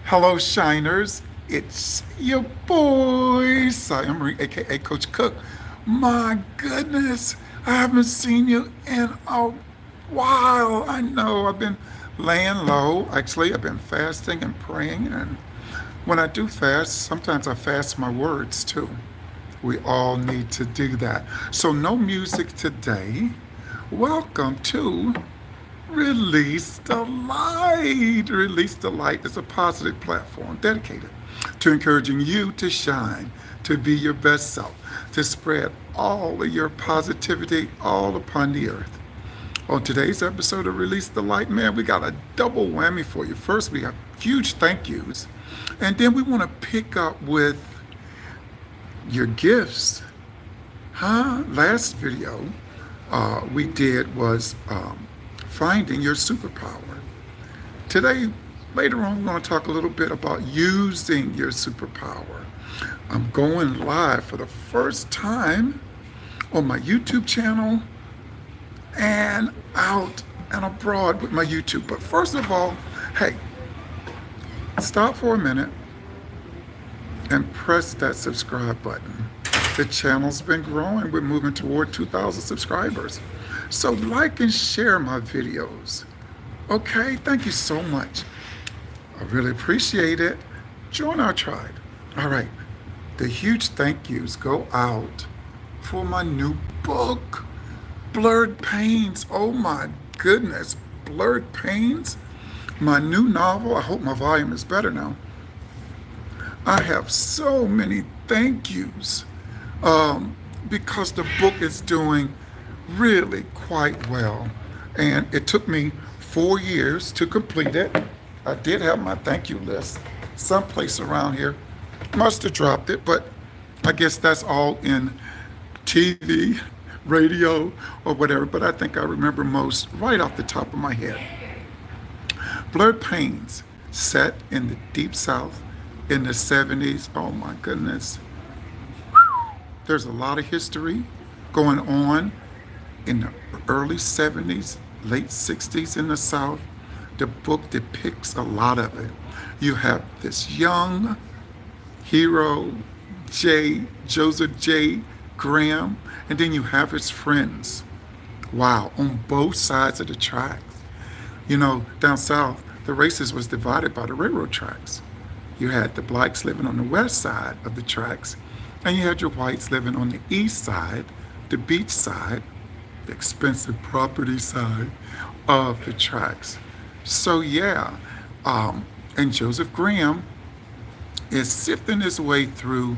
Hello, Shiners. It's your boy, Emery, aka Coach Cook. My goodness, I haven't seen you in a while. I know I've been laying low. Actually, I've been fasting and praying. And when I do fast, sometimes I fast my words too. We all need to do that. So, no music today. Welcome to Release the Light. Release the Light is a positive platform dedicated to encouraging you to shine, to be your best self, to spread all of your positivity all upon the earth. On today's episode of Release the Light, man, we got a double whammy for you. First, we have huge thank yous, and then we want to pick up with your gifts. Last video we did was finding your superpower. Today, later on, we're going to talk a little bit about using your superpower. I'm going live for the first time on my YouTube channel and out and abroad with my YouTube. But first of all, hey, stop for a minute and press that subscribe button. The channel's been growing. We're moving toward 2,000 subscribers. So like and share my videos. Okay, thank you so much. I really appreciate it. Join our tribe. All right, the huge thank yous go out for my new book, Blurred Pains. Oh my goodness, Blurred Pains. My new novel. I hope my volume is better now. I have so many thank yous because the book is doing really quite well. And it took me 4 years to complete it. I did have my thank you list someplace around here. Must have dropped it, but I guess that's all in TV, radio, or whatever. But I think I remember most right off the top of my head. Blurred Pains, set in the Deep South in the 70s. Oh my goodness. There's a lot of history going on in the early 70s, late 60s in the South. The book depicts a lot of it. You have this young hero, Joseph J. Graham, and then you have his friends. Wow, on both sides of the tracks. You know, down south, the races was divided by the railroad tracks. You had the blacks living on the west side of the tracks, and you had your whites living on the east side, the beach side, the expensive property side of the tracks. So yeah, and Joseph Graham is sifting his way through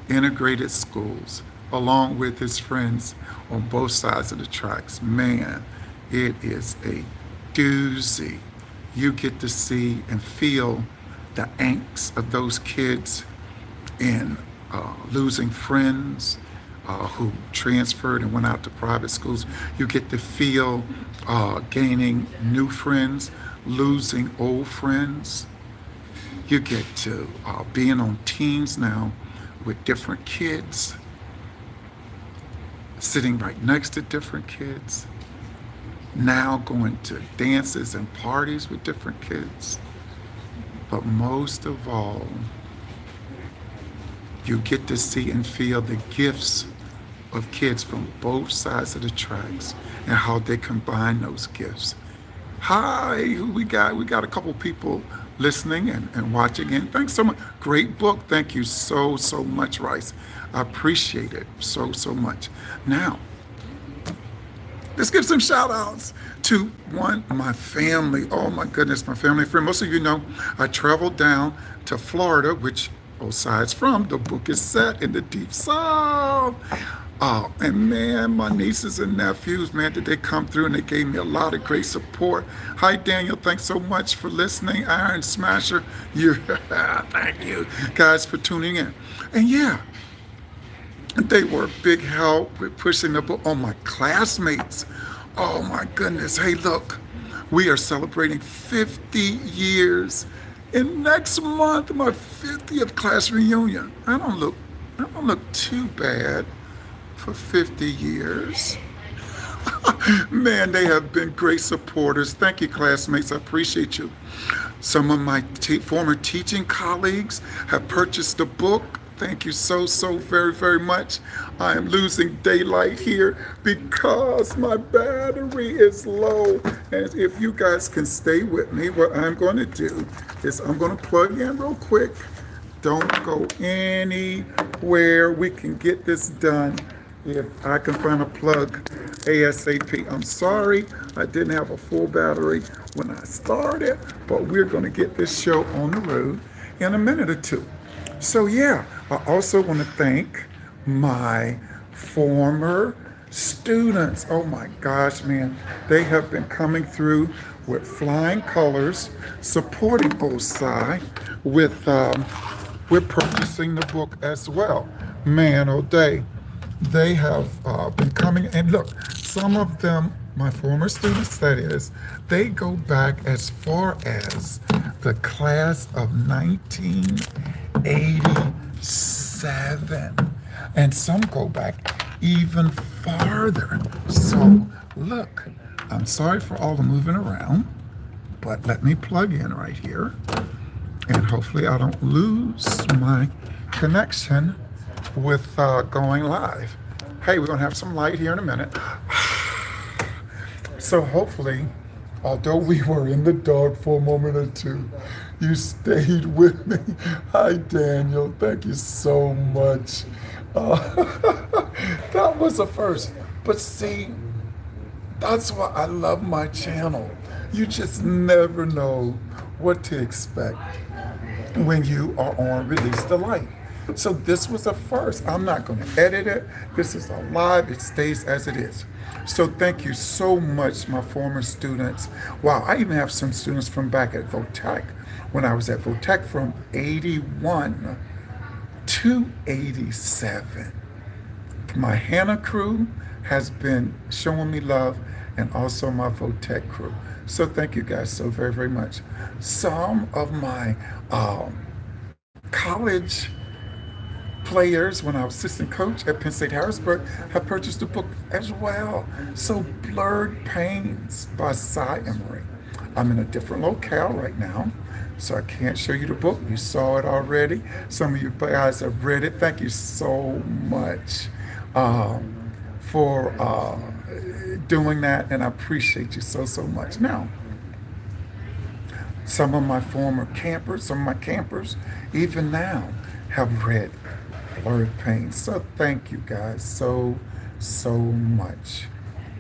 integrated schools along with his friends on both sides of the tracks. Man, it is a doozy. You get to see and feel the angst of those kids in losing friends who transferred and went out to private schools. You get to feel gaining new friends, losing old friends. You get to being on teams now with different kids, sitting right next to different kids, now going to dances and parties with different kids. But most of all, you get to see and feel the gifts of kids from both sides of the tracks and how they combine those gifts. Hi, who we got? We got a couple people listening and watching. And thanks so much. Great book. Thank you so much, Rice. I appreciate it so much. Now, let's give some shout outs to one of my family. Oh my goodness, my family friend. Most of you know I traveled down to Florida, which both sides from. The book is set in the Deep South. Oh, and man, my nieces and nephews, man, did they come through and they gave me a lot of great support. Hi, Daniel. Thanks so much for listening. Iron Smasher, you, thank you guys for tuning in. And yeah, they were a big help with pushing the book on my classmates. Oh my goodness. Hey, look, we are celebrating 50 years. And next month, my 50th class reunion. I don't look too bad for 50 years. Man, they have been great supporters. Thank you, classmates. I appreciate you. Some of my former teaching colleagues have purchased the book. Thank you so very, very much. I am losing daylight here because my battery is low. And if you guys can stay with me, what I'm going to do is I'm going to plug in real quick. Don't go anywhere. We can get this done if I can find a plug ASAP. I'm sorry I didn't have a full battery when I started, but we're going to get this show on the road in a minute or two. So, yeah, I also want to thank my former students. Oh my gosh, man, they have been coming through with flying colors, supporting OSI with purchasing the book as well. Man, oh day, they have been coming. And look, some of them, my former students, that is, they go back as far as the class of 1987. And some go back even farther. So, look, I'm sorry for all the moving around, but let me plug in right here. And hopefully I don't lose my connection with going live. Hey, we're going to have some light here in a minute. So hopefully, although we were in the dark for a moment or two, you stayed with me. Hi, Daniel. Thank you so much. That was a first. But see, that's why I love my channel. You just never know what to expect when you are on Release the Light. So this was a first. I'm not going to edit it. This is a live. It stays as it is. So thank you so much, my former students. Wow, I even have some students from back at Votech, when I was at Votech from 81 to 87. My Hannah crew has been showing me love, and also my Votech crew. So thank you guys so very, very much. Some of my college players, when I was assistant coach at Penn State Harrisburg, have purchased the book as well. So Blurred Pains by Emery. I'm in a different locale right now, so I can't show you the book. You saw it already. Some of you guys have read it. Thank you so much for doing that, and I appreciate you so much. Now, some of my former campers, some of my campers, even now, have read Blurred Pains. So thank you guys so much.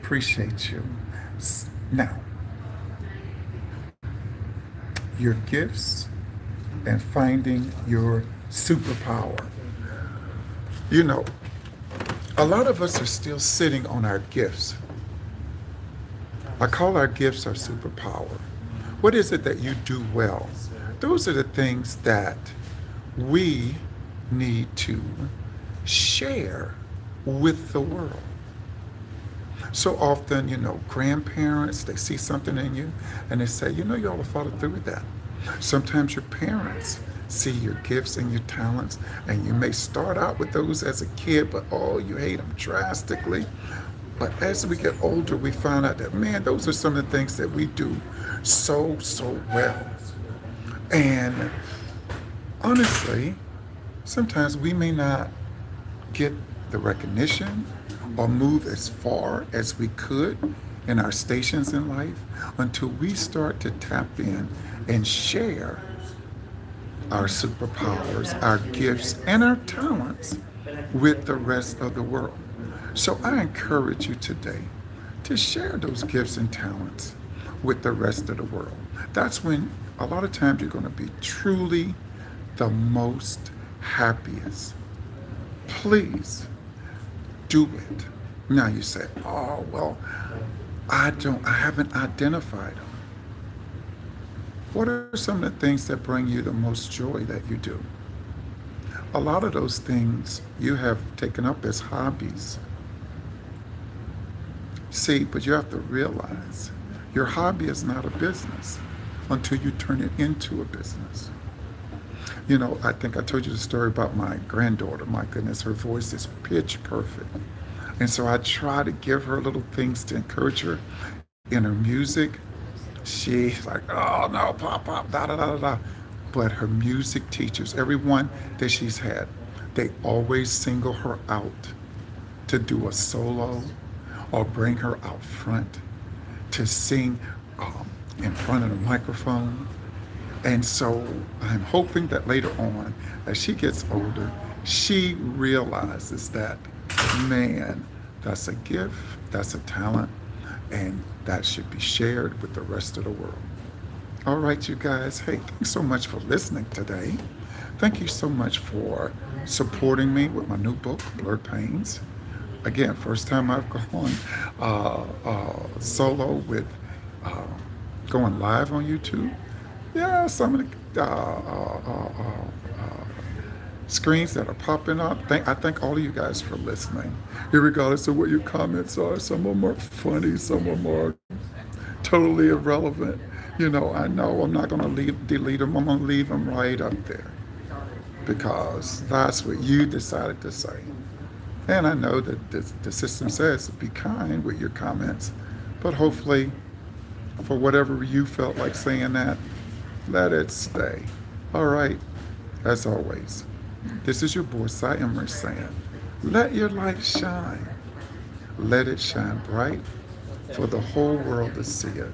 Appreciate you. Now, your gifts and finding your superpower. You know, a lot of us are still sitting on our gifts. I call our gifts our superpower. What is it that you do well? Those are the things that we need to share with the world. So often, grandparents, they see something in you and they say, you ought to follow through with that. Sometimes your parents see your gifts and your talents, and you may start out with those as a kid, but you hate them drastically. But as we get older, we find out that, man, those are some of the things that we do so well. And honestly, sometimes we may not get the recognition or move as far as we could in our stations in life until we start to tap in and share our superpowers, our gifts, and our talents with the rest of the world. So I encourage you today to share those gifts and talents with the rest of the world. That's when a lot of times you're going to be truly the most happiest. Please do it. Now you say, oh, well, I haven't identified them. What are some of the things that bring you the most joy that you do? A lot of those things you have taken up as hobbies. See, but you have to realize your hobby is not a business until you turn it into a business. I think I told you the story about my granddaughter. My goodness, her voice is pitch perfect. And so I try to give her little things to encourage her in her music. She's like, oh no, pop, pop, da da da da da. But her music teachers, everyone that she's had, they always single her out to do a solo or bring her out front to sing in front of the microphone. And so I'm hoping that later on, as she gets older, she realizes that, man, that's a gift, that's a talent, and that should be shared with the rest of the world. All right, you guys. Hey, thanks so much for listening today. Thank you so much for supporting me with my new book, Blurred Pains. Again, first time I've gone solo with uh, going live on YouTube. Yeah, some of the screens that are popping up. I thank all of you guys for listening. Regardless of what your comments are, some of them are funny, some of them are totally irrelevant. I know I'm not going to delete them. I'm going to leave them right up there because that's what you decided to say. And I know that the system says be kind with your comments, but hopefully, for whatever you felt like saying that, let it stay. All right, as always, this is your boy, Emery saying, let your light shine. Let it shine bright for the whole world to see it.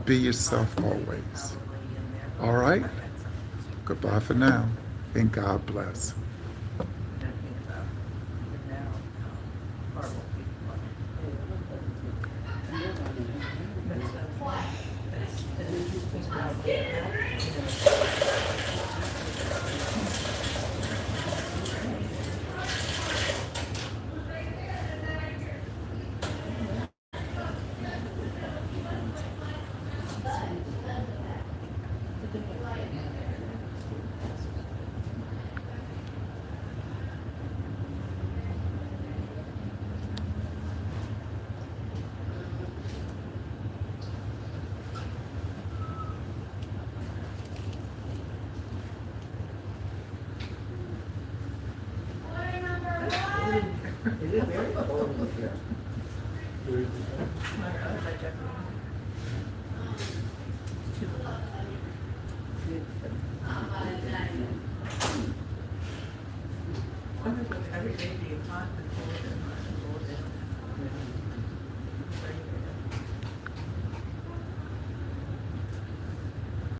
Be yourself always. All right? Goodbye for now, and God bless. Every day being hot and cold.